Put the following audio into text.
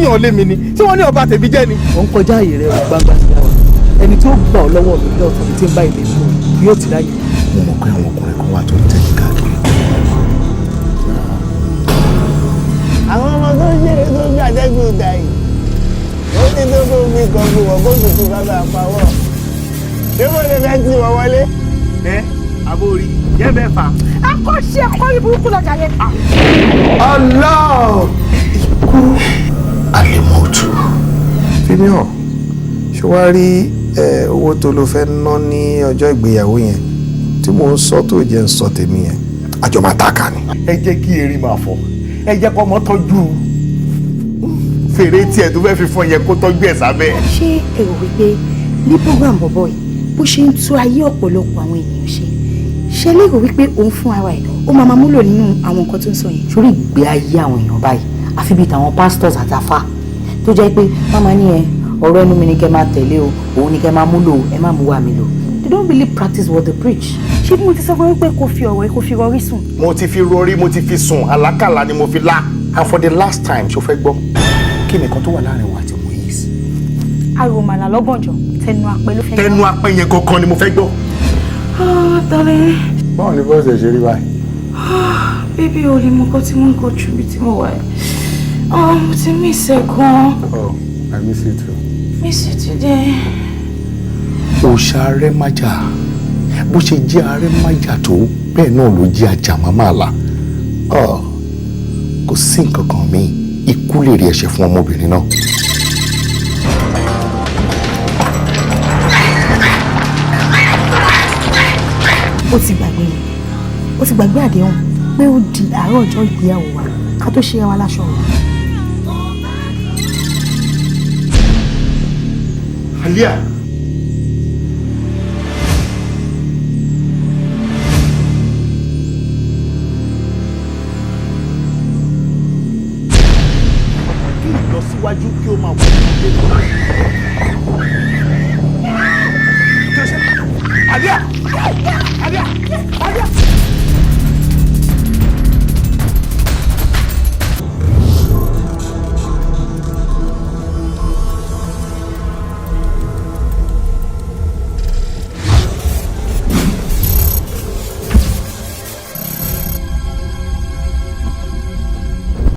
yàn lé mi ni tí wọ́n ní ọba tèmi jẹ́ ni. wọ́n kọjá àyè rẹ̀ gbangba sí wa ẹni tó gbà ọ́ lọ́wọ́ mi lọ́ọ̀tọ̀ tí ń bá ilé mú yóò ti ráyè. mo mọ̀ pé àwọn ọkùnrin kan wà tó ń tẹ̀lé káàkiri. àwọn ọmọ tó ń ṣeré tó ń gbàdẹ́gùn ìdá yìí ó ní tó kó mi kan gbé wọ́n kó tutù bàbá àpawọ́ ṣé mo lè fẹ́ tí wọ́n wọlé. ẹ àbórí yẹ mẹ́fà. akọ́ṣe ẹ̀kọ́ ìburúkú lọ́jà yẹn. Allah ikú àlèmọ́tò. fíníọ̀ ṣé wàá rí owó tó ló fẹ́ ná ní ọjọ́ ìgbéyàwó yẹn tí mò ń sọ tó jẹ́ ń sọ tèmi yẹn àjọ máa tàkà ni. ẹ jẹ́ kí erin máa fọ́ ẹ jẹ́ kó ọmọ tọ́jú fèrè tiẹ̀ tó fẹ́ fi fọ́ yẹn kó tọ́jú ẹ̀ sábẹ́. ṣé èrò wípé ní program bọ̀bọ̀ yìí bó ṣe ń tú ayé ọ̀pọ̀lọpọ̀ àwọn ènìyàn ṣe lérò wípé òun fún ara ẹ̀ ó máa múlò nínú àwọn nǹkan tó ń sọ yẹn. sórí ìgbé ayé àwọn èèyàn báyìí àfi bíi tàwọn pastors àtàfà tó jẹ́ pé máma ní ọ̀rọ̀ ẹnu mi ni kẹ́ máa tẹ̀lé o òun ni kẹ́ máa múlò ẹ má mú wà mí lò. They don't really practice what they preach. ṣé bí mo ti sọ fún wípé kò fi ọ̀rọ̀ kò fi rọrí sùn. mo ti fi rọrí mo ti fi sùn àlákàlà ni mo fi lá. and for the last time ṣo fẹ́ gbọ́ kí nìkan tó wà láàrin wa àti Moise. àròmàlà lọ́gànjọ́ tẹnu apẹ ló fẹ́. tẹnu apẹ yẹn gangan ni mo fẹ́ gbọ́. darling. báwo ni bọ́ọ̀sì ẹ̀ ṣe rí báyìí. bébí o lè mọ nǹkan tí mo ń kojú bí tí mo wà ẹ́ mo ti miss ẹ gan. oh I miss you too. miss you today. òòṣà arẹ́májà bó ṣe jẹ́ arẹ́májà tó bẹ́ẹ̀ náà ló jẹ́ ajàmámàlà kò sí nǹkan kan míì ikú lè rí ẹ̀ṣẹ̀ fún ọmọbìnrin náà. ó ti gbàgbé àdéhùn pé ó di àárọ̀ ọjọ́ ìgbéyàwó wa ká tó ṣe wa láṣọ wa. Alia. kí ìlọsíwájú kí ó máa wà ní ilé.